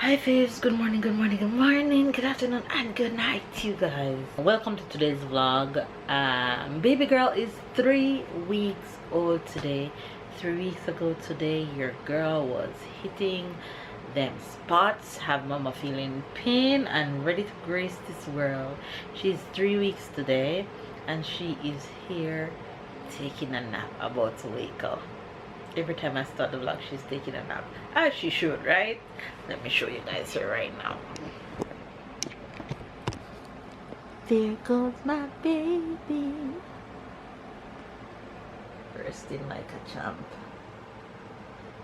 Hi faves, good morning, good morning, good morning, good afternoon, and good night to you guys. Welcome to today's vlog. Baby girl is 3 weeks old today. 3 weeks ago today, your girl was hitting them spots, have mama feeling pain and ready to grace this world. She's 3 weeks today and she is here taking a nap, about to wake up. Every time I start the vlog, she's taking a nap, as she should, right? Let me show you guys her right now. There goes my baby, resting like a champ.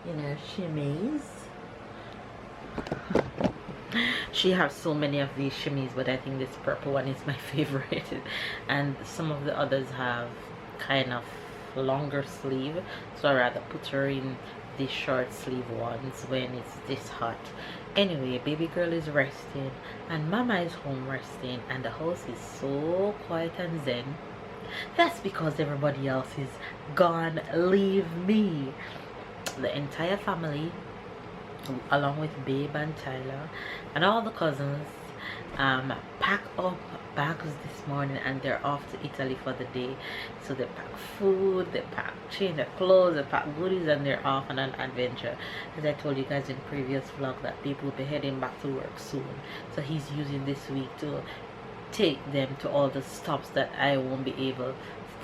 You know, shimmies. She has so many of these shimmies, but I think this purple one is my favorite. And some of the others have kind of longer sleeve, so I rather put her in the short sleeve ones when it's this hot. Anyway, baby girl is resting and mama is home resting, and the house is so quiet and zen. That's because everybody else is gone. Leave me. The entire family, along with Babe and Tyler and all the cousins, pack up bags this morning and they're off to Italy for the day. So they pack food, they pack change their clothes, they pack goodies, and they're off on an adventure. As I told you guys in previous vlog, that people will be heading back to work soon, so he's using this week to take them to all the stops that I won't be able to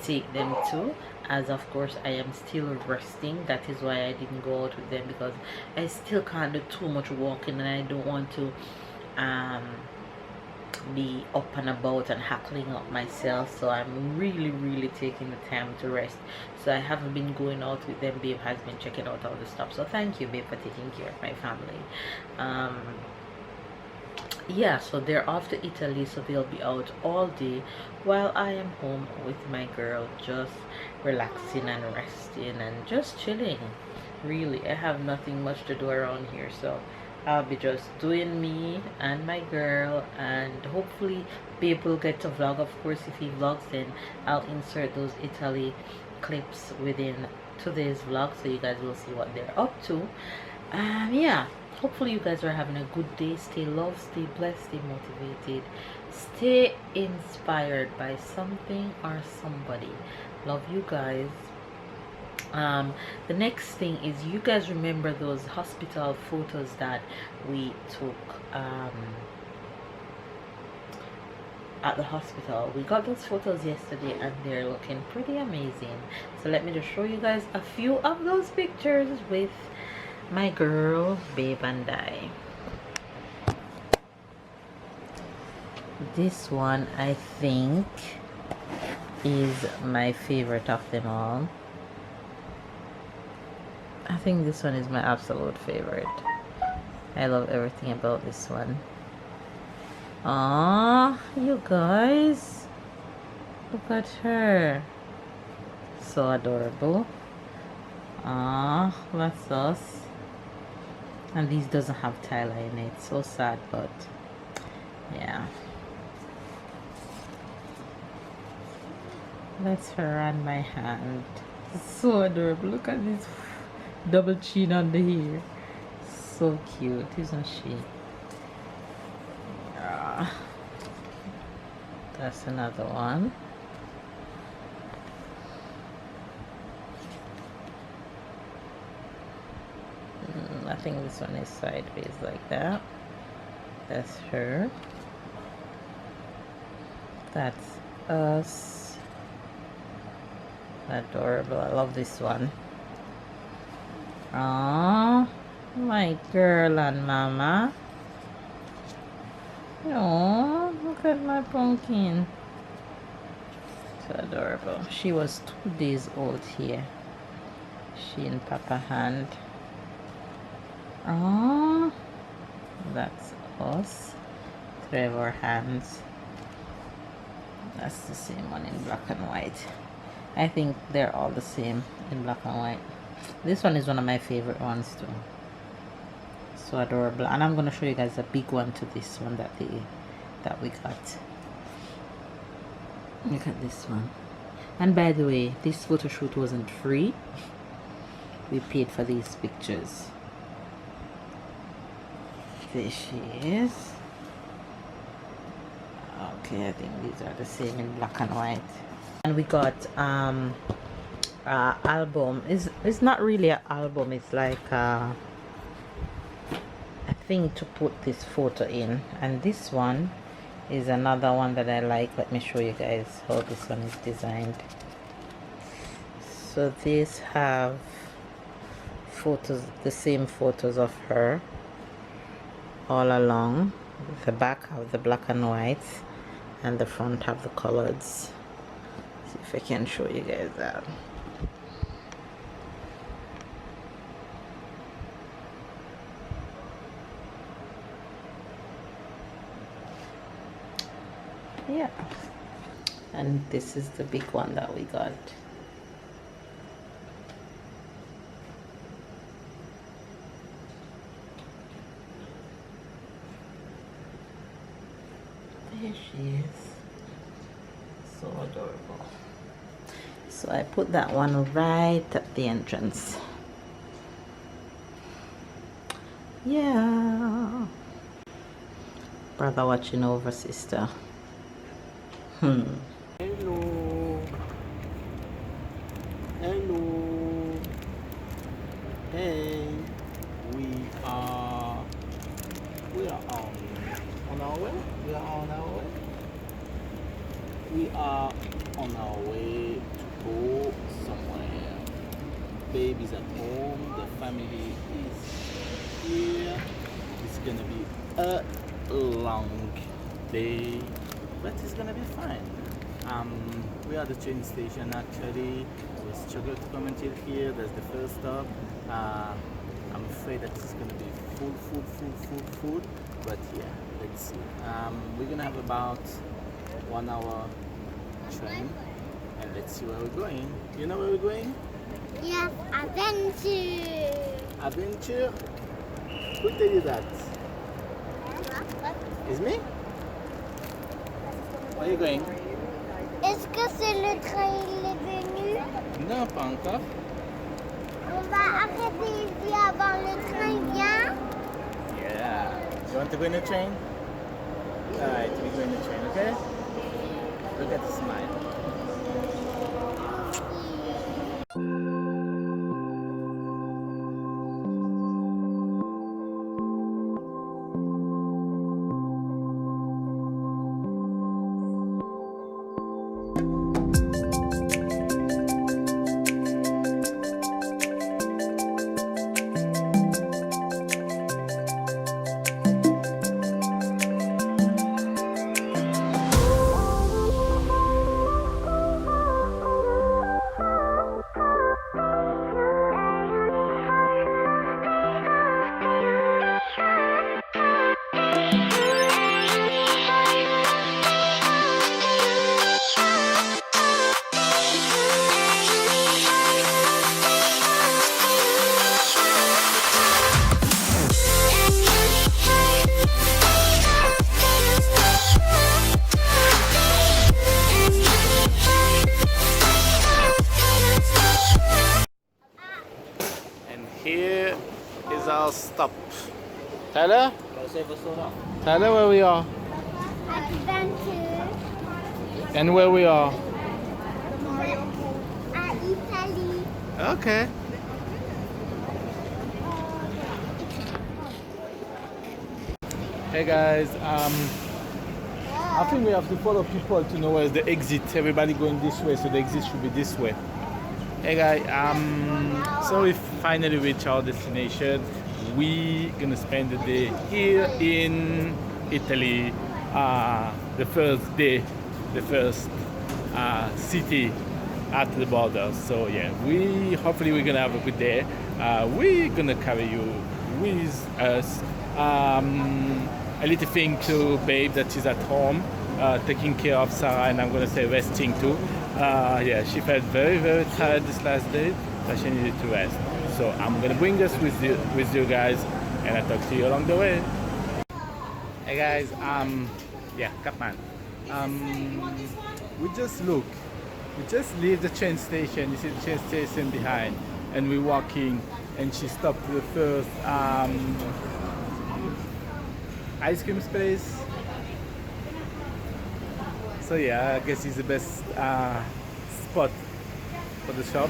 take them to, as of course I am still resting. That is why I didn't go out with them, because I still can't do too much walking and I don't want to be up and about and hackling up myself. So I'm really taking the time to rest. So I haven't been going out with them. Babe has been checking out all the stuff, so thank you, Babe, for taking care of my family. Yeah, so they're off to Italy, so they'll be out all day while I am home with my girl, just relaxing and resting and just chilling. Really, I have nothing much to do around here, so I'll be just doing me and my girl, and hopefully Babe will get to vlog. Of course, if he vlogs, then I'll insert those Italy clips within today's vlog, so you guys will see what they're up to. Yeah, hopefully you guys are having a good day. Stay loved, stay blessed, stay motivated, stay inspired by something or somebody. Love you guys. The next thing is, you guys remember those hospital photos that we took at the hospital? We got those photos yesterday and they're looking pretty amazing, so let me just show you guys a few of those pictures with my girl, Babe, and I. This one I think is my favorite of them all. I think this one is my absolute favorite. I love everything about this one. Aww, you guys, look at her, so adorable. Aww, that's us. And these doesn't have Tyler in it, so sad, but yeah. That's her on my hand. So adorable. Look at this double chin on the hair. So cute, isn't she? Yeah. That's another one. I think this one is sideways like that. That's her. That's us. Adorable. I love this one. Aww, my girl and mama. Oh, look at my pumpkin. So adorable. She was 2 days old here. She in Papa hand. Oh, that's us. 3 of our hands. That's the same one in black and white. I think they're all the same in black and white. This one is one of my favorite ones too. So adorable. And I'm gonna show you guys a big one to this one that we got. Look at this one. And by the way, this photo shoot wasn't free. We paid for these pictures. There she is. Okay, I think these are the same in black and white. And we got album. It's not really an album, it's like a thing to put this photo in. And this one is another one that I like. Let me show you guys how this one is designed. So these have photos, the same photos of her all along. The back have the black and white, and the front have the colors. See if I can show you guys that. Yeah, and this is the big one that we got. There she is. So adorable. So I put that one right at the entrance. Yeah. Brother watching over sister. Hello. Hello. Hey. We are on our way. We are on our way. We are on our way to go somewhere. Baby's at home. The family is here. It's gonna be a long day, but it's gonna be fine. We are at the train station actually. We struggled to come until here. That's the first stop. I'm afraid that it's gonna be full, but yeah, let's see. We're gonna have about 1 hour train, and let's see where we're going. You know where we're going? Yes, adventure. Adventure? Who tell you that? It's me? Where are you going? Est-ce que c'est le train il est venu? Non, pas encore. On va arrêter ici avant le train vient. Yeah. You want to go in the train? Alright, we go in the train, okay? Look at the smile. Here is our stop. Tyler? Tyler, where we are? Adventure. And where we are? À Italie. Okay. Hey guys, I think we have to follow people to know where's the exit. Everybody going this way, so the exit should be this way. Hey guys, so we finally reached our destination. We gonna spend the day here in Italy. The first day, the first city at the border. So yeah, hopefully we're gonna have a good day. We're gonna carry you with us. A little thing to babe that is at home, taking care of Sarah, and I'm gonna say resting too. Yeah, she felt very tired this last day, but she needed to rest. So I'm gonna bring us with you guys, and I'll talk to you along the way. Hey guys, yeah, Capman. We just leave the train station. You see the train station behind, and we're walking, and she stopped the first ice cream space. So yeah, I guess it's the best spot for the shop.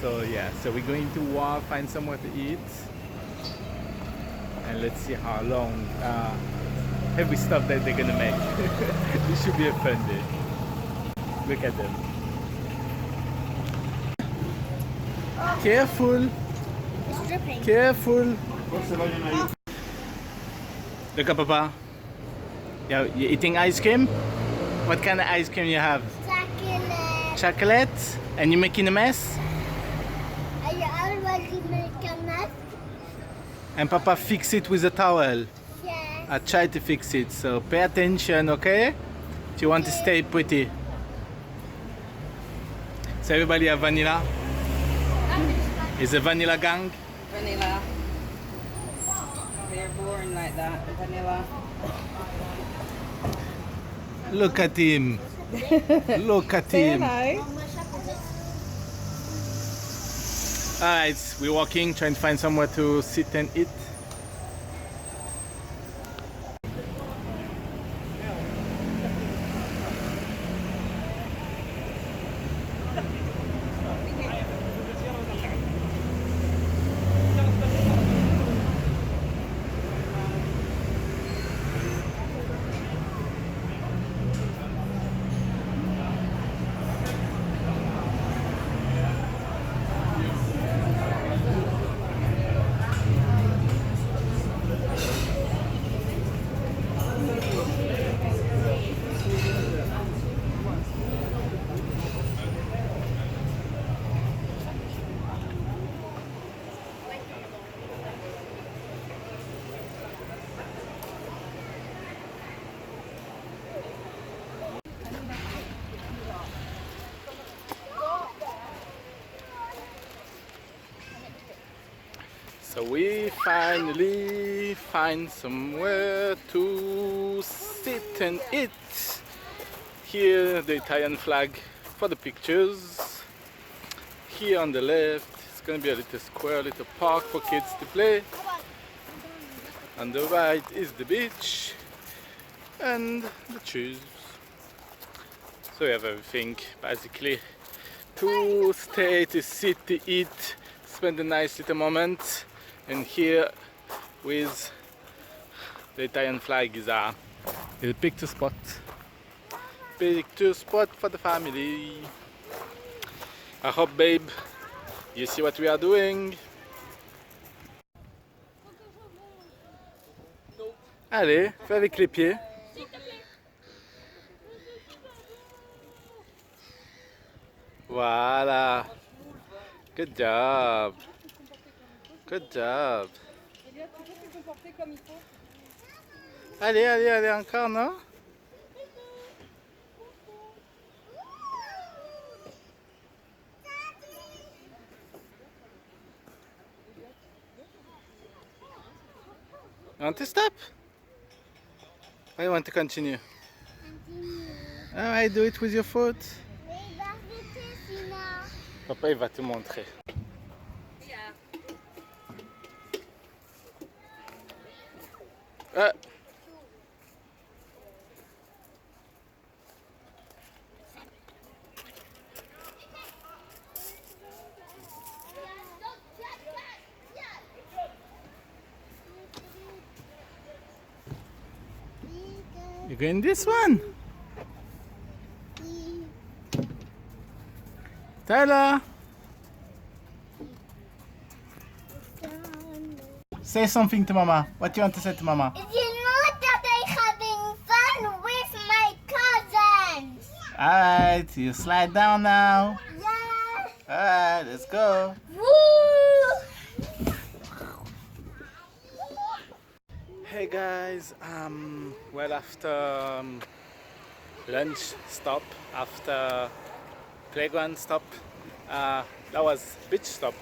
So yeah, so we're going to walk, find somewhere to eat, and let's see how long heavy stuff that they're gonna make. This should be a fun day. Look at them. Careful! It's dripping. Careful! Look at Papa. You're eating ice cream? What kind of ice cream you have? Chocolate. Chocolate? And you're making a mess? I already make a mess. And Papa fix it with a towel. Yes. I try to fix it, so pay attention, okay? If you want to stay pretty. So everybody have vanilla? Is a vanilla gang? Vanilla. They're born like that. Vanilla. Look at him. Look at him. Alright, we're walking, trying to find somewhere to sit and eat. So we finally find somewhere to sit and eat. Here the Italian flag for the pictures. Here on the left it's gonna be a little square, little park for kids to play. On the right is the beach and the trees. So we have everything basically to stay, to sit, to eat, spend a nice little moment. And here with the Italian flag is a picture spot. Picture spot for the family. I hope, babe, you see what we are doing. Allez, fais avec les pieds. Voilà. Good job. Good job. Allez, allez, allez, encore, non? You want to stop? Or you want to continue? Alright, do it with your foot. Papa, il va te montrer. You going this one? Tyler! Say something to Mama. What do you want to say to Mama? You know that I'm having fun with my cousins. Alright, you slide down now. Yeah. Alright, let's go. Woo! Hey guys, well, after lunch stop, after playground stop, that was beach stop,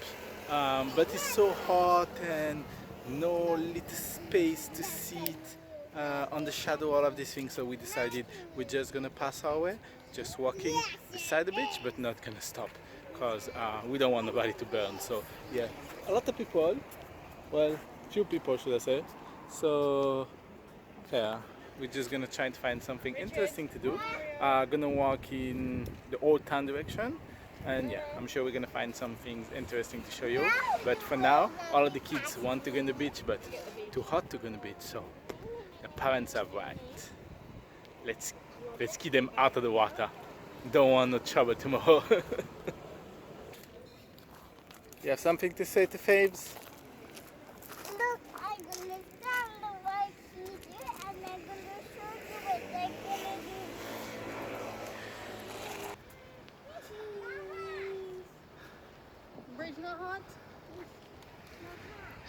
but it's so hot and no little space to sit on the shadow, all of these things, so we decided we're just gonna pass our way, just walking beside the beach, but not gonna stop because we don't want nobody to burn. So yeah, a lot of people, well, few people should I say, so Yeah, we're just gonna try to find something interesting to do. Gonna walk in the old town direction, and yeah, I'm sure we're gonna find some things interesting to show you. But for now, all of the kids want to go on the beach, but too hot to go on the beach, so the parents are right. Let's keep them out of the water. Don't want no trouble tomorrow. You have something to say to Fabes? Look, I'm gonna stand the right here and I'm gonna show you what they're gonna do. Bridge not hot?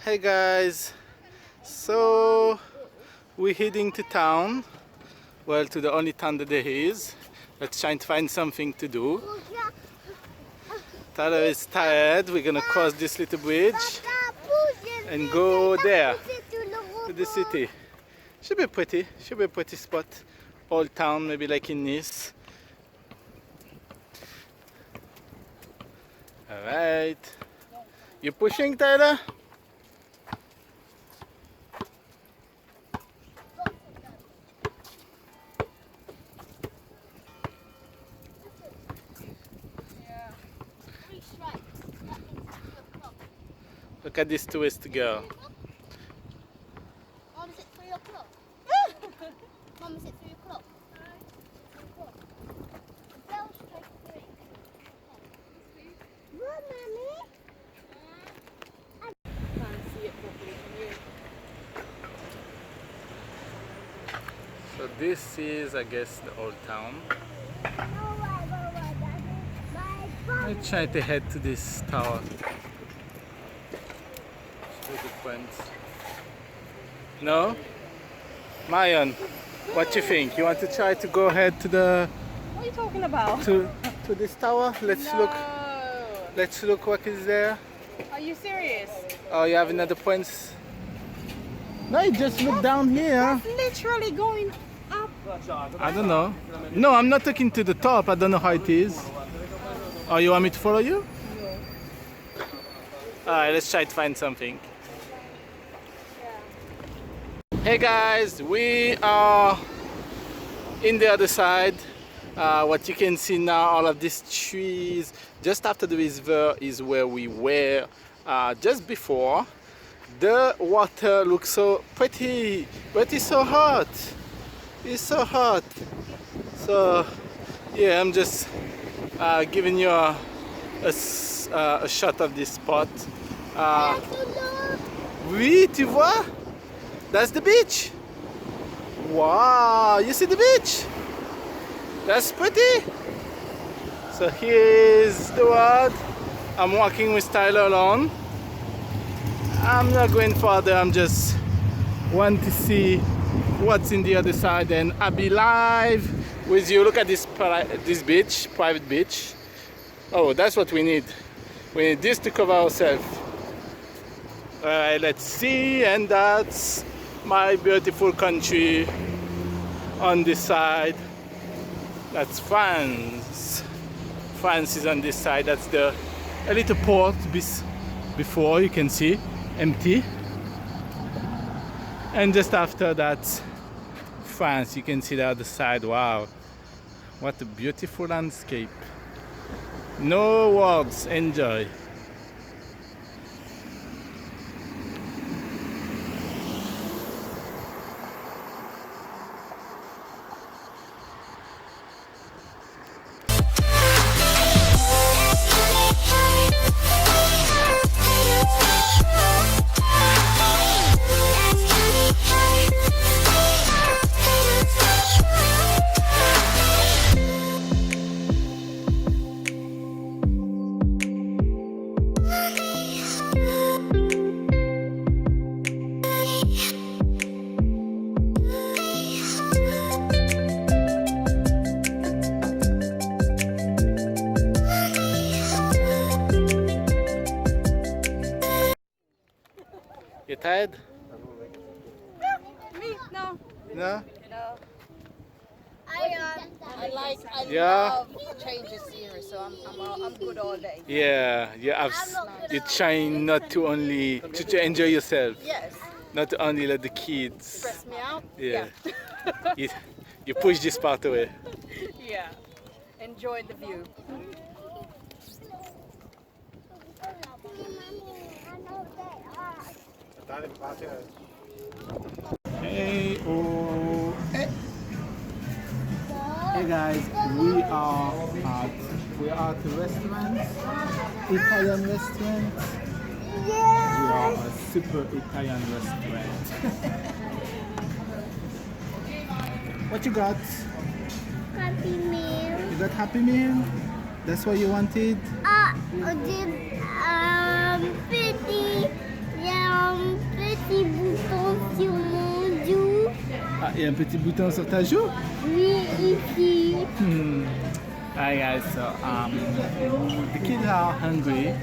Hey guys, so we're heading to town. Well, to the only town that there is. Let's try and find something to do. Tyler is tired. We're gonna cross this little bridge and go there to the city. Should be pretty. Should be a pretty spot. Old town, maybe like in Nice. All right. You pushing, Tyler? Look at this tourist girl. Mom, is it 3 o'clock? Mom, is it 3 o'clock? Bell strike 3. What, Mommy? Can't see it properly from here. So this is, I guess, the old town. I try to head to this tower. Good friends. No? Mayan, what you think? You want to try to go ahead to the What are you talking about? to this tower? Let's look. Let's look what is there. Are you serious? Oh, you have another points. No, you just look down here. Literally going up. I don't know. No, I'm not talking to the top. I don't know how it is. Oh, you want me to follow you? Alright, let's try to find something. Hey guys, we are in the other side. What you can see now, all of these trees, just after the river is where we were just before. The water looks so pretty, but it's so hot. It's so hot. So yeah, I'm just giving you a shot of this spot. Oui, tu vois? That's the beach. Wow, you see the beach? That's pretty. So here's the road. I'm walking with Tyler alone. I'm not going further. I'm just want to see what's in the other side, and I'll be live with you. Look at this beach, private beach. Oh, that's what we need. We need this to cover ourselves. Alright, let's see, and that's my beautiful country on this side. That's France. France is on this side. That's a little port before, you can see, empty. And just after that, France, you can see the other side. Wow, what a beautiful landscape. No words, enjoy. You tired? Me? No. No? No. I Yeah. love change of scenery, so I'm good all day. Yeah, you trying not to only to enjoy yourself. Yes. not to only let the kids. Stress me out? Yeah. You push this part away. Yeah. Enjoy the view. Hey, oh, hey. Hey guys, we are at a restaurant, Italian restaurant. We are a super Italian restaurant. What you got? Happy Meal. You got Happy Meal? That's what you wanted? Petit bouton sur mon joue. Ah, il y a un petit bouton sur ta joue? Oui, ici. Hi guys, so the kids are hungry,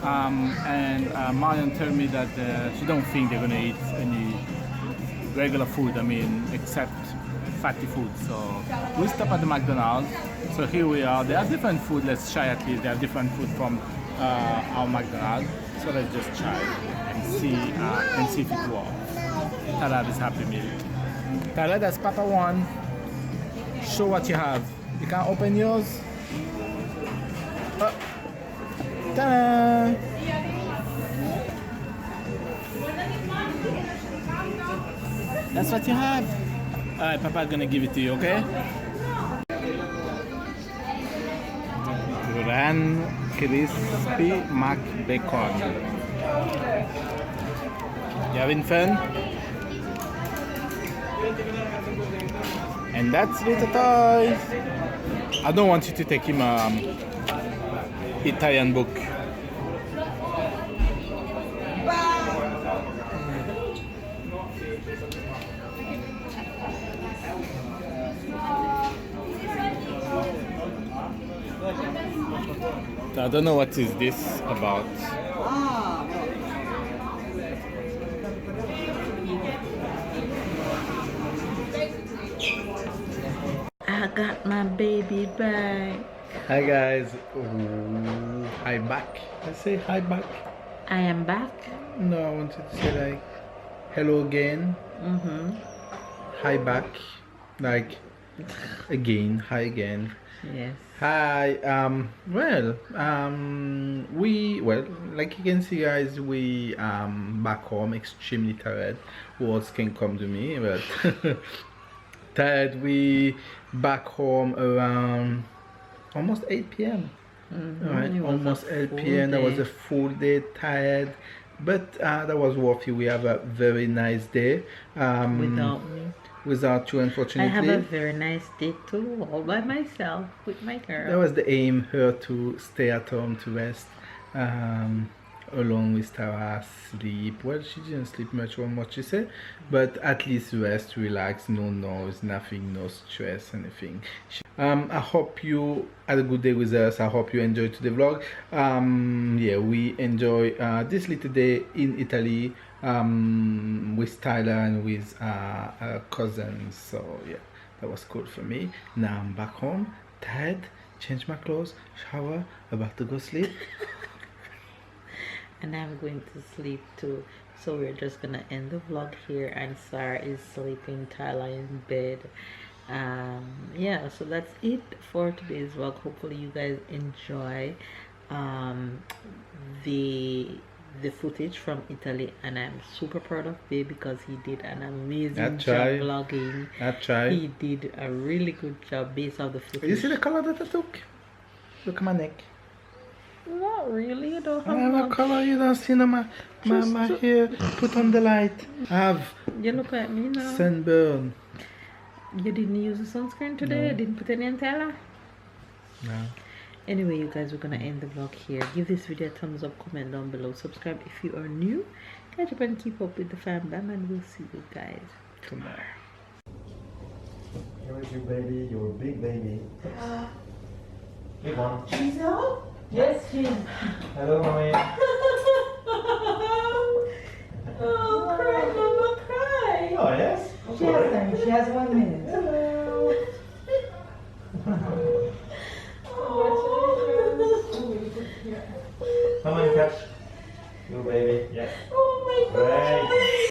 and Marion told me that she don't think they're gonna eat any regular food. I mean, except fatty food. So we stop at the McDonald's. So here we are. They have different food. Let's try at least. They have different food from our McDonald's. So let's just try and see if it works. Tala is Happy Meal. Tala, that's Papa one. Show what you have. You can open yours. Ta-da! That's what you have. Alright, Papa's gonna give it to you, okay? Grand crispy mac bacon. You having fun? And that's little toys. I don't want you to take him Italian book. I don't know what is this about. I got my baby back. Hi guys. Ooh, hi back. I say hi back. I am back. No, I wanted to say like hello again. Hi back. Like again. Hi again. Yes. Hi. Well, like you can see, guys, we back home, extremely tired. Words can come to me, but tired. We back home around almost 8 p.m. Alright, almost 8 p.m. That was a full day, tired, but that was worth it. We have a very nice day. Without me. Without you, unfortunately. I have a very nice day too, all by myself with my girl. That was the aim, her to stay at home to rest, along with Tara, sleep. Well, she didn't sleep much from what she said, but at least rest, relax, no noise, nothing, no stress, anything. I hope you had a good day with us. I hope you enjoyed the vlog. Yeah, we enjoy this little day in Italy with Tyler and with our cousins. So yeah, that was cool for me. Now I'm back home, tired, change my clothes, shower, about to go sleep. And I'm going to sleep too. So we're just gonna end the vlog here, and Sarah is sleeping, Tyler in bed. Yeah, so that's it for today's vlog. Hopefully you guys enjoy the footage from Italy, and I'm super proud of Babe because he did an amazing job vlogging. He did a really good job based on the footage. You see the color that I took? Look at my neck. Not really, you don't I have a color, you don't see no my hair. Put on the light. I have you look at me now. Sunburn. You didn't use the sunscreen today? No. You didn't put any on Tyler? No. Anyway, you guys, we're gonna end the vlog here. Give this video a thumbs up, comment down below, subscribe if you are new, catch up and keep up with the fam bam, and we'll see you guys tomorrow. Here is your baby, your big baby. Big one. She's out? Yes, she's. Hello, mommy. Oh, cry, mama, cry. Oh, yes? She has time. She has 1 minute.